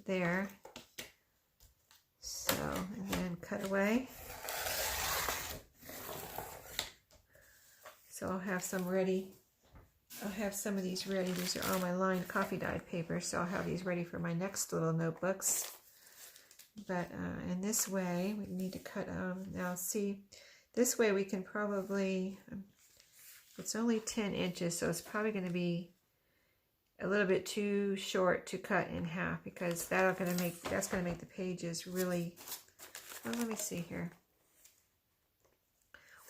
there. So, and then cut away. So I'll have some ready. I'll have some of these ready. These are all my lined coffee dyed paper, so I'll have these ready for my next little notebooks. But in this way, we need to cut now see, this way we can probably, it's only 10 inches, so it's probably going to be a little bit too short to cut in half, because that's going to make the pages really, well, let me see here.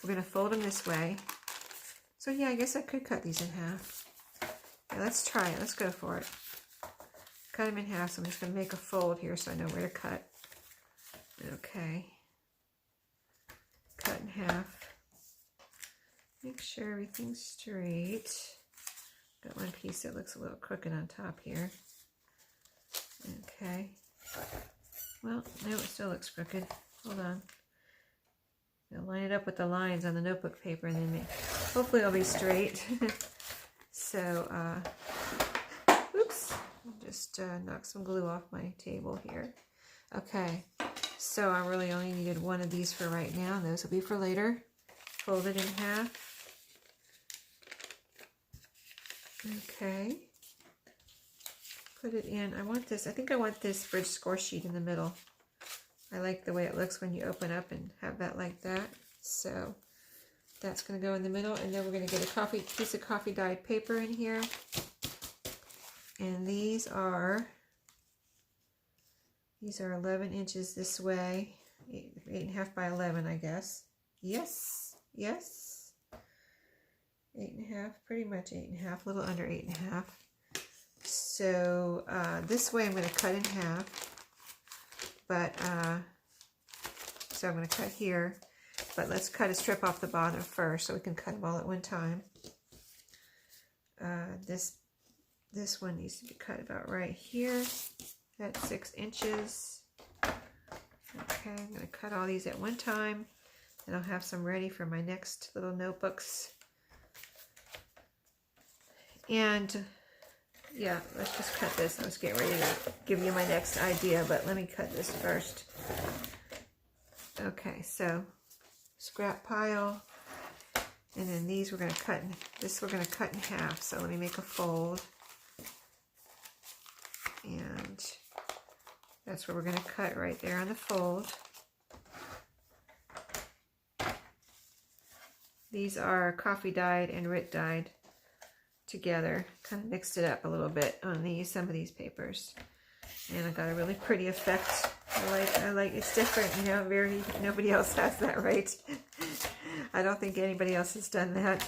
We're going to fold them this way. So yeah, I guess I could cut these in half. Yeah, let's try it. Let's go for it. Cut them in half, so I'm just going to make a fold here so I know where to cut. Okay. Cut in half. Make sure everything's straight. Got one piece that looks a little crooked on top here. Okay. Well, no, it still looks crooked. Hold on. I'll line it up with the lines on the notebook paper, and then hopefully it'll be straight. So, oops, I'll just knock some glue off my table here. Okay, so I really only needed one of these for right now, and those will be for later. Fold it in half. Okay. Put it in. I think I want this bridge score sheet in the middle. I like the way it looks when you open up and have that like that. So that's going to go in the middle, and then we're going to get a piece of coffee dyed paper in here. And these are 11 inches this way, 8.5 by 11, I guess. Yes, 8.5, pretty much 8.5, a little under 8.5. So this way I'm going to cut in half. But, so I'm going to cut here, but let's cut a strip off the bottom first so we can cut them all at one time. This one needs to be cut about right here. That's 6 inches. Okay, I'm going to cut all these at one time, and I'll have some ready for my next little notebooks. And yeah, let's just cut this. I was getting ready to give you my next idea, but let me cut this first. Okay, so scrap pile, and then these we're going to cut in half. So let me make a fold, and that's where we're going to cut, right there on the fold. These are coffee dyed and Rit dyed together. Kind of mixed it up a little bit on some of these papers, and I got a really pretty effect. I like it's different, you know. Nobody else has that, right? I don't think anybody else has done that.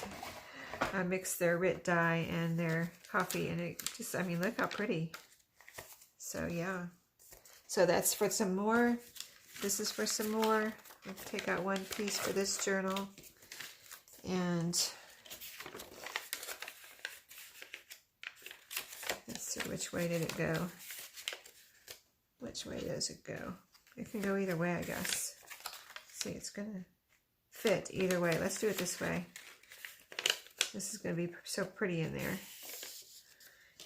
I mixed their Rit dye and their coffee, and it just, I mean, look how pretty. So yeah, so that's for some more. This is for some more. I'll take out one piece for this journal, and let's see, which way did it go? Which way does it go? It can go either way, I guess. See, it's going to fit either way. Let's do it this way. This is going to be so pretty in there.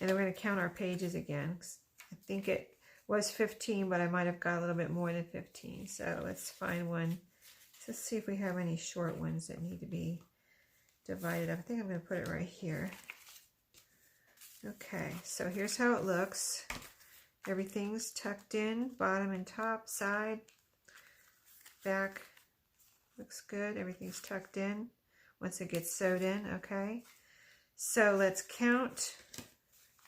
And then we're going to count our pages again. I think it was 15, but I might have got a little bit more than 15. So let's find one. Let's see if we have any short ones that need to be divided up. I think I'm going to put it right here. Okay, so here's how it looks. Everything's tucked in, bottom and top, side, back. Looks good. Everything's tucked in once it gets sewed in. Okay, so let's count.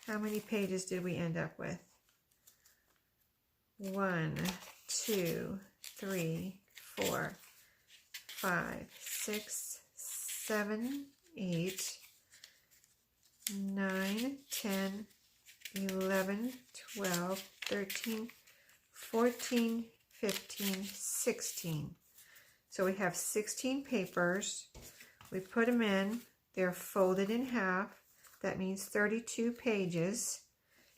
How many pages did we end up with? 1, 2, 3, 4, 5, 6, 7, 8, 9, 10, 11, 12, 13, 14, 15, 16. So we have 16 papers. We put them in. They're folded in half. That means 32 pages.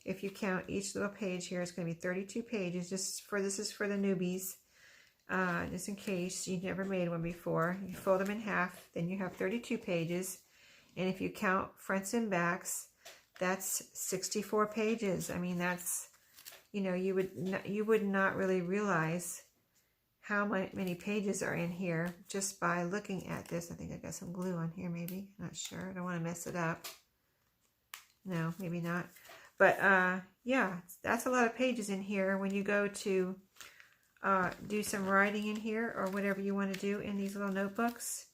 If you count each little page here, it's going to be 32 pages. This is for the newbies. Just in case you never made one before. You fold them in half, then you have 32 pages. And if you count fronts and backs, that's 64 pages. I mean, that's, you know, you would not really realize how many pages are in here just by looking at this. I think I got some glue on here, maybe. Not sure. I don't want to mess it up. No, maybe not. But yeah, that's a lot of pages in here. When you go to do some writing in here or whatever you want to do in these little notebooks.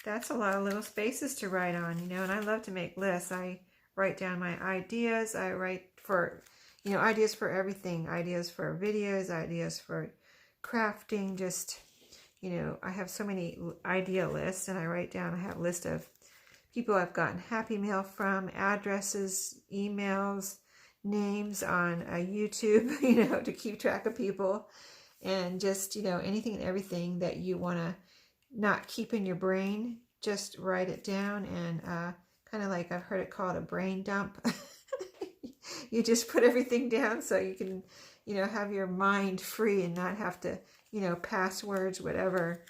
That's a lot of little spaces to write on, you know, and I love to make lists. I write down my ideas. I write for, you know, ideas for everything, ideas for videos, ideas for crafting, just, you know, I have so many idea lists, and I write down, I have a list of people I've gotten Happy Mail from, addresses, emails, names on YouTube, you know, to keep track of people, and just, you know, anything and everything that you want to not keep in your brain, just write it down. And kind of like I've heard it called a brain dump. You just put everything down so you can, you know, have your mind free and not have to, you know, passwords, whatever.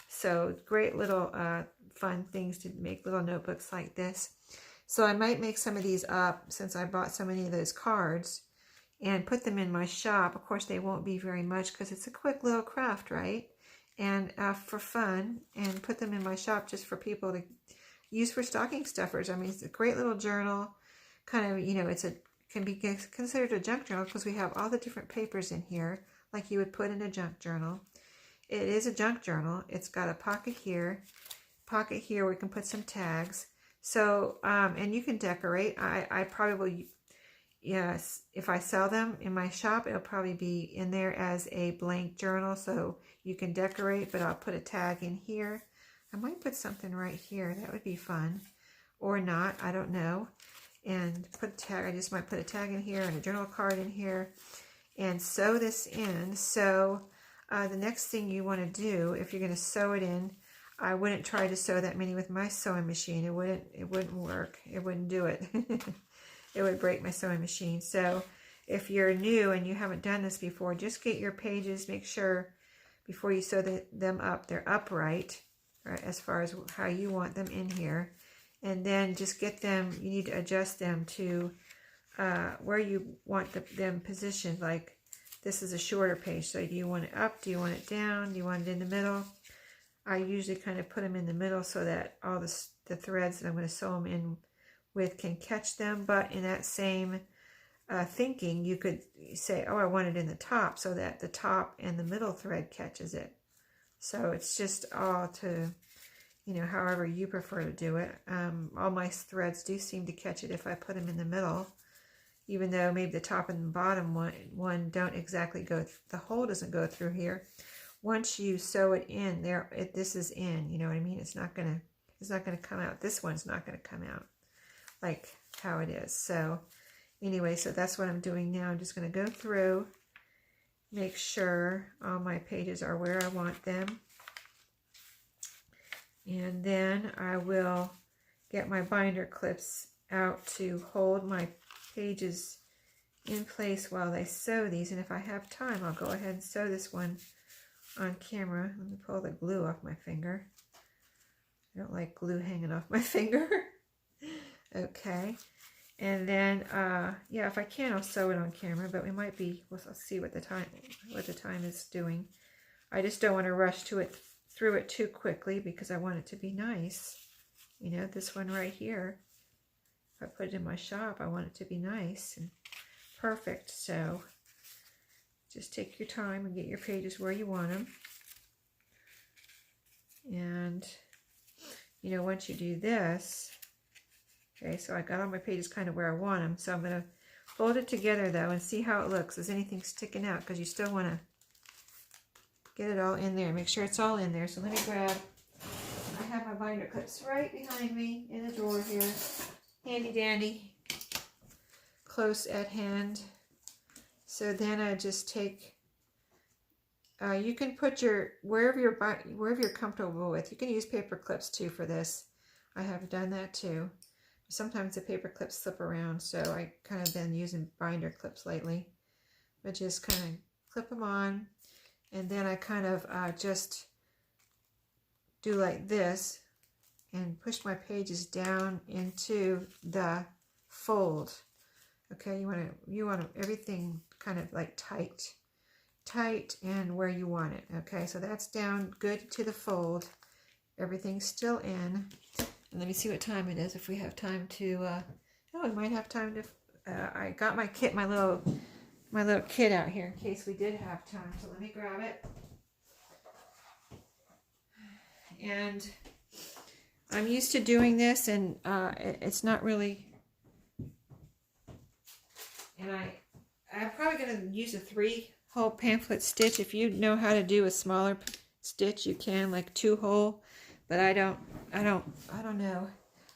So great little fun things to make little notebooks like this. So I might make some of these up, since I bought so many of those cards, and put them in my shop. Of course, they won't be very much because it's a quick little craft, right? And for fun, and put them in my shop just for people to use for stocking stuffers. I mean, it's a great little journal. Kind of, you know, can be considered a junk journal because we have all the different papers in here, like you would put in a junk journal. It is a junk journal. It's got a pocket here where we can put some tags. So, and you can decorate. I probably, yes, if I sell them in my shop, it'll probably be in there as a blank journal, so you can decorate, but I'll put a tag in here. I might put something right here. That would be fun. Or not, I don't know. And put a tag, I just might put a tag in here and a journal card in here, and sew this in. So the next thing you want to do, if you're going to sew it in, I wouldn't try to sew that many with my sewing machine. It wouldn't work. It wouldn't do it. It would break my sewing machine. So if you're new and you haven't done this before, just get your pages, make sure before you sew them up, they're upright, right, as far as how you want them in here. And then just get them, you need to adjust them to where you want them positioned. Like this is a shorter page, so do you want it up, do you want it down, do you want it in the middle? I usually kind of put them in the middle so that all the threads that I'm going to sew them in with can catch them. But in that same thinking, you could say, oh, I want it in the top so that the top and the middle thread catches it. So it's just all to, you know, however you prefer to do it. All my threads do seem to catch it if I put them in the middle, even though maybe the top and the bottom one don't exactly go, the hole doesn't go through here. Once you sew it in there, this is in, you know what I mean? It's not gonna come out. This one's not gonna come out like how it is. So anyway, so that's what I'm doing now. I'm just gonna go through, make sure all my pages are where I want them. And then I will get my binder clips out to hold my pages in place while I sew these. And if I have time, I'll go ahead and sew this one on camera. Let me pull the glue off my finger. I don't like glue hanging off my finger. Okay. And then, yeah, if I can, I'll sew it on camera, but we might be, we'll see what the time is doing. I just don't want to rush through it too quickly because I want it to be nice. You know, this one right here, if I put it in my shop, I want it to be nice and perfect. So just take your time and get your pages where you want them. And, you know, once you do this, okay, so I got all my pages kind of where I want them. So I'm going to fold it together, though, and see how it looks. Is anything sticking out? Because you still want to get it all in there. Make sure it's all in there. So let me grab, I have my binder clips right behind me in the drawer here. Handy dandy. Close at hand. So then I just take, you can put your, wherever you're comfortable with. You can use paper clips too for this. I have done that too. Sometimes the paper clips slip around, so I kind of been using binder clips lately. But just kind of clip them on, and then I kind of just do like this and push my pages down into the fold. Okay, you want everything kind of like tight and where you want it. Okay, so that's down good to the fold. Everything's still in. And let me see what time it is, if we have time to, oh, we might have time to, I got my kit, my little my little kit out here in case we did have time. So let me grab it. And I'm used to doing this, and it's not really, and I'm probably going to use a 3-hole pamphlet stitch. If you know how to do a smaller stitch, you can, like 2-hole, but I don't know.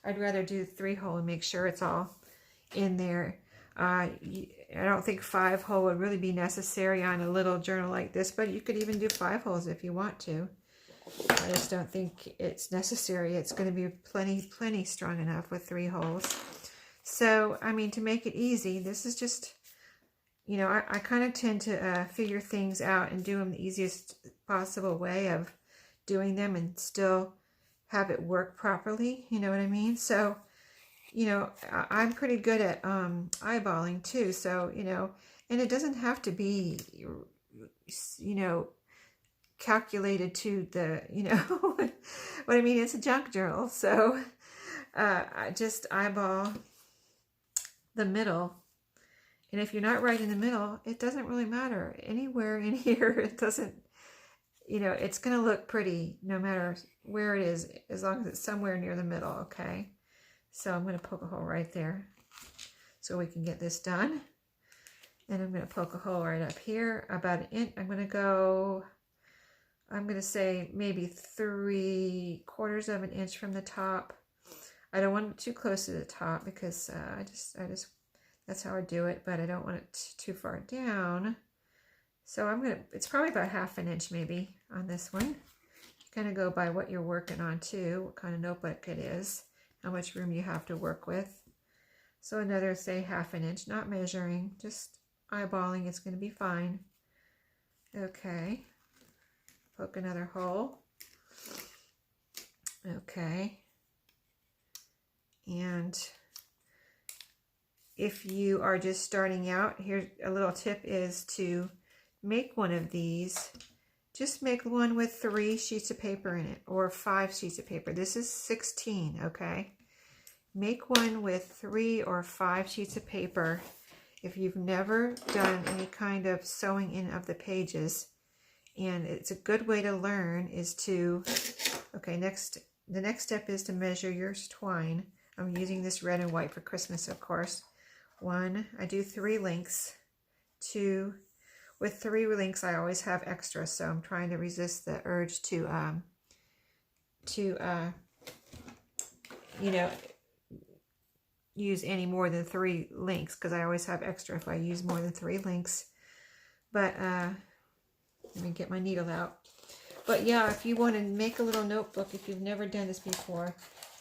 I'd rather do 3-hole and make sure it's all in there. I don't think 5-hole would really be necessary on a little journal like this, but you could even do 5 holes if you want to. I just don't think it's necessary. It's going to be plenty strong enough with 3 holes. So, I mean, to make it easy, this is just, you know, I kind of tend to figure things out and do them the easiest possible way of doing them and still have it work properly. You know what I mean? So, you know, I'm pretty good at eyeballing too. So, you know, and it doesn't have to be, you know, calculated to the, you know, what I mean. It's a junk journal. So I just eyeball the middle. And if you're not right in the middle, it doesn't really matter. Anywhere in here, it doesn't, you know, it's going to look pretty no matter where it is, as long as it's somewhere near the middle, okay? So I'm going to poke a hole right there so we can get this done. And I'm going to poke a hole right up here, about an inch. I'm going to say maybe 3/4 of an inch from the top. I don't want it too close to the top because I just that's how I do it, but I don't want it too far down. So it's probably about 1/2 inch maybe on this one. You kind of go by what you're working on too, what kind of notebook it is, how much room you have to work with. So another, say 1/2 inch, not measuring, just eyeballing, it's going to be fine. Okay. Poke another hole. Okay. And if you are just starting out, here's a little tip, is to make one of these. Just make one with 3 sheets of paper in it, or 5 sheets of paper. This is 16, okay? Make one with 3 or 5 sheets of paper. If you've never done any kind of sewing in of the pages, and it's a good way to learn is to, okay, the next step is to measure your twine. I'm using this red and white for Christmas, of course. 1, I do 3 lengths. 2, with 3 links, I always have extra, so I'm trying to resist the urge to you know, use any more than 3 links, because I always have extra if I use more than 3 links. But let me get my needle out. But yeah, if you want to make a little notebook, if you've never done this before,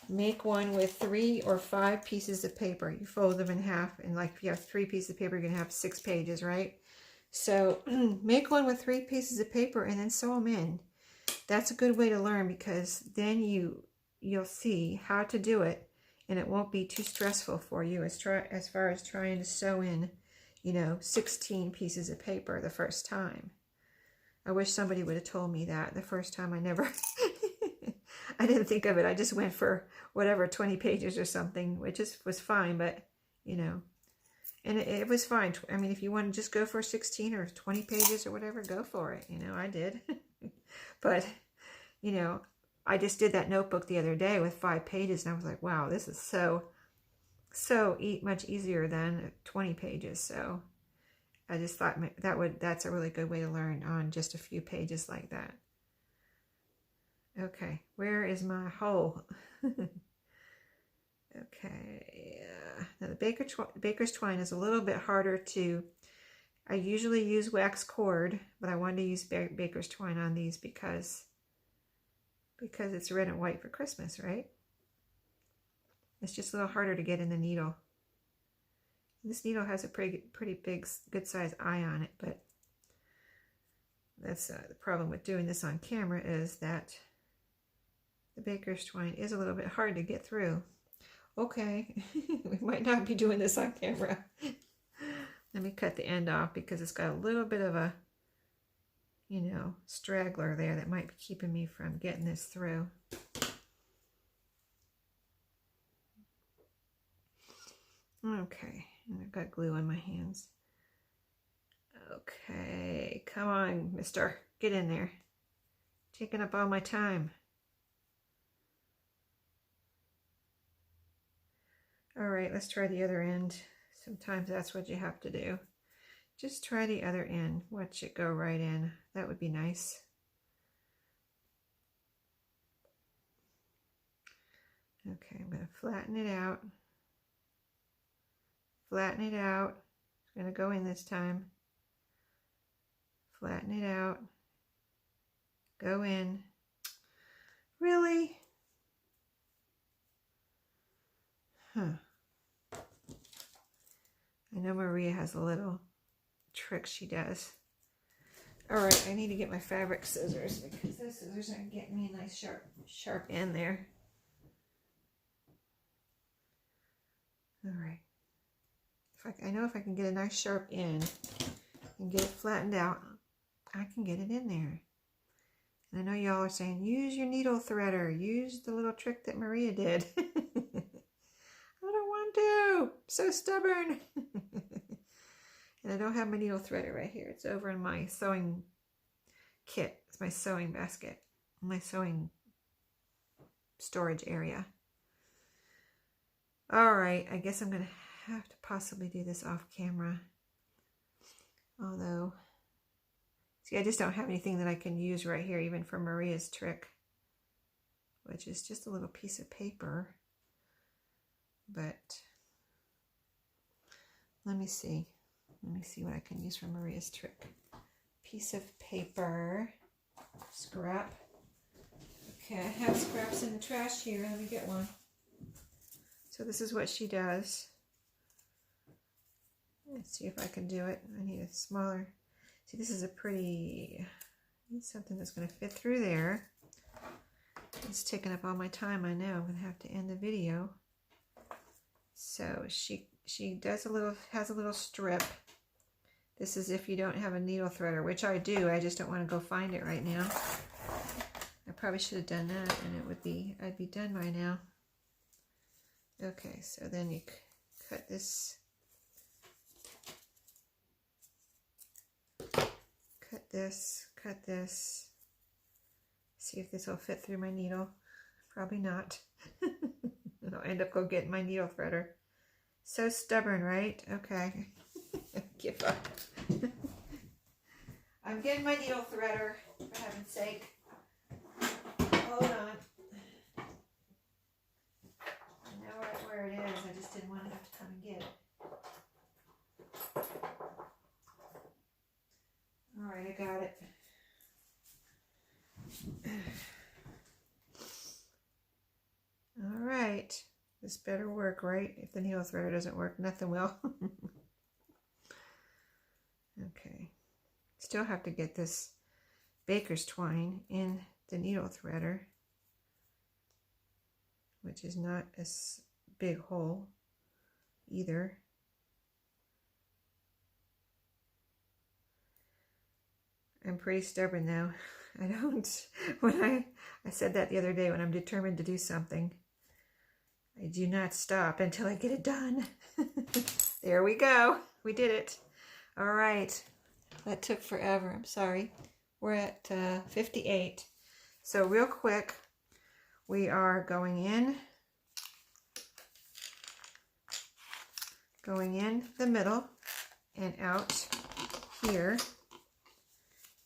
make one with 3 or 5 pieces of paper. You fold them in half, and like if you have 3 pieces of paper, you're going to have 6 pages, right? So make one with 3 pieces of paper and then sew them in. That's a good way to learn, because then you'll see how to do it, and it won't be too stressful for you as far as trying to sew in, you know, 16 pieces of paper the first time. I wish somebody would have told me that the first time. I didn't think of it. I just went for whatever, 20 pages or something, which was fine, but, you know, and it was fine. I mean, if you want to just go for 16 or 20 pages or whatever, go for it. You know, I did. But, you know, I just did that notebook the other day with 5 pages, and I was like, wow, this is so much easier than 20 pages. So I just thought that's a really good way to learn on just a few pages like that. Okay, where is my hole? Okay, now the baker's twine is a little bit harder to, I usually use wax cord, but I wanted to use baker's twine on these because it's red and white for Christmas, right? It's just a little harder to get in the needle. This needle has a pretty big, good size eye on it, but that's the problem with doing this on camera, is that the baker's twine is a little bit hard to get through. Okay, we might not be doing this on camera. Let me cut the end off because it's got a little bit of a, you know, straggler there that might be keeping me from getting this through. Okay, and I've got glue on my hands. Okay, come on, mister. Get in there. Taking up all my time. All right, let's try the other end. Sometimes that's what you have to do. Just try the other end. Watch it go right in. That would be nice. Okay, I'm going to flatten it out. Flatten it out. It's going to go in this time. Flatten it out. Go in. Really? Huh. I know Maria has a little trick she does. All right, I need to get my fabric scissors because those scissors aren't getting me a nice sharp end there. All right. I know if I can get a nice sharp end and get it flattened out, I can get it in there. And I know y'all are saying, use your needle threader. Use the little trick that Maria did. I don't want to. I'm so stubborn. And I don't have my needle threader right here. It's over in my sewing kit. It's my sewing basket, my sewing storage area. All right, I guess I'm going to have to possibly do this off camera. Although, see, I just don't have anything that I can use right here, even for Maria's trick, which is just a little piece of paper. But let me see. Let me see what I can use for Maria's trick. Piece of paper, scrap. Okay, I have scraps in the trash here. Let me get one. So this is what she does. Let's see if I can do it. I need a smaller. See, this is a pretty, I need something that's going to fit through there. It's taking up all my time. I know I'm going to have to end the video. So she does has a little strip. This is if you don't have a needle threader, which I do. I just don't want to go find it right now. I probably should have done that, and I'd be done by now. Okay, so then you cut this. Cut this. See if this will fit through my needle. Probably not. And I'll end up getting my needle threader. So stubborn, right? Okay. Give up. I'm getting my needle threader, for heaven's sake. Hold on. I know where it is. I just didn't want to have to come and get it. All right, I got it. All right. This better work, right? If the needle threader doesn't work, nothing will. Okay. Still have to get this baker's twine in the needle threader, which is not a big hole either. I'm pretty stubborn now. I don't, I said that the other day, when I'm determined to do something, I do not stop until I get it done. There we go. We did it. All right. That took forever. I'm sorry. We're at 58. So real quick, we are going in the middle and out here.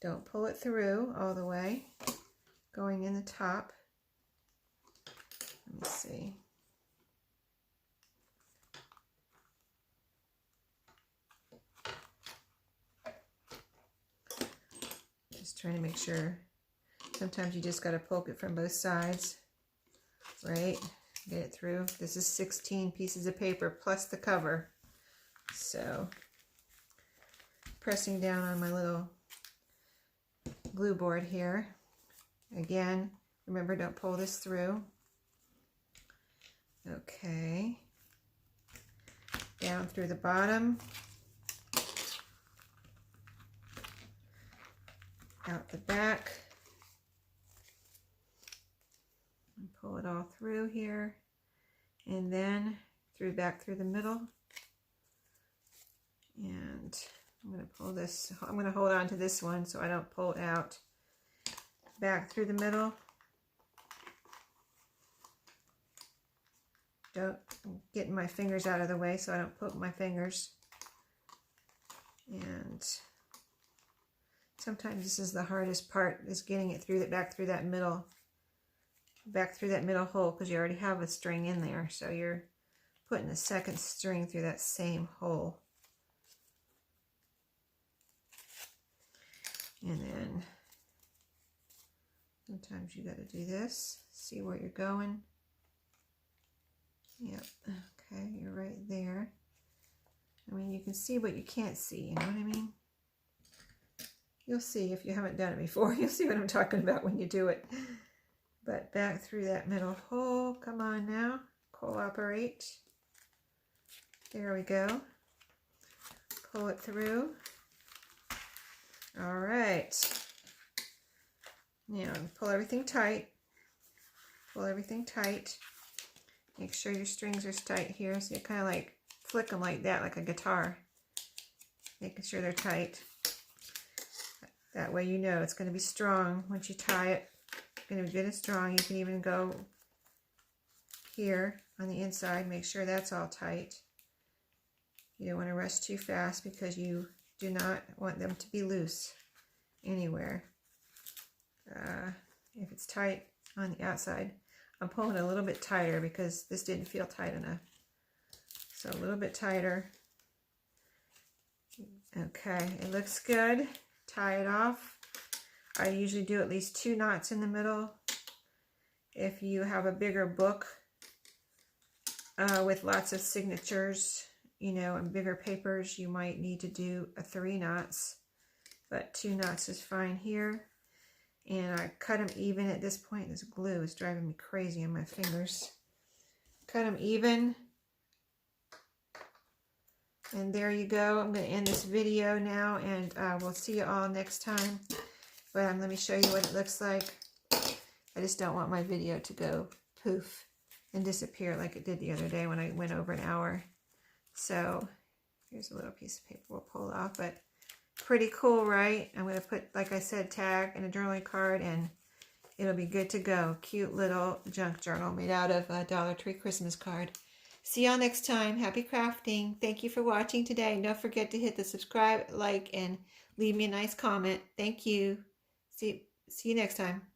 Don't pull it through all the way. Going in the top. Let me see. Just trying to make sure. Sometimes you just got to poke it from both sides, right? Get it through. This is 16 pieces of paper plus the cover. So, pressing down on my little glue board here. Again, remember, don't pull this through. Okay. Down through the bottom. Out the back. And pull it all through here. And then back through the middle. And I'm going to pull this, I'm going to hold on to this one so I don't pull it out. Back through the middle. Don't get my fingers out of the way so I don't poke my fingers. And sometimes this is the hardest part, is getting it through back through that middle hole, because you already have a string in there, so you're putting a second string through that same hole. And then sometimes you got to do this, see where you're going. Yep, okay, you're right there. I mean, you can see what you can't see, you know what I mean? You'll see if you haven't done it before. You'll see what I'm talking about when you do it. But back through that middle hole. Come on now. Cooperate. There we go. Pull it through. All right. Now, pull everything tight. Pull everything tight. Make sure your strings are tight here. So you kind of like flick them like that, like a guitar. Making sure they're tight. That way you know it's going to be strong once you tie it. It's going to be good and strong. You can even go here on the inside. Make sure that's all tight. You don't want to rush too fast because you do not want them to be loose anywhere. If it's tight on the outside, I'm pulling a little bit tighter because this didn't feel tight enough. So a little bit tighter. Okay, it looks good. Tie it off. I usually do at least 2 knots in the middle. If you have a bigger book with lots of signatures, you know, and bigger papers, you might need to do a 3 knots, but 2 knots is fine here. And I cut them even at this point. This glue is driving me crazy on my fingers. Cut them even. And there you go. I'm going to end this video now, and we'll see you all next time. But let me show you what it looks like. I just don't want my video to go poof and disappear like it did the other day when I went over an hour. So here's a little piece of paper we'll pull off, but pretty cool, right? I'm going to put, like I said, tag and a journaling card, and it'll be good to go. Cute little junk journal made out of a Dollar Tree Christmas card. See y'all next time. Happy crafting. Thank you for watching today. Don't forget to hit the subscribe, like, and leave me a nice comment. Thank you. See you next time.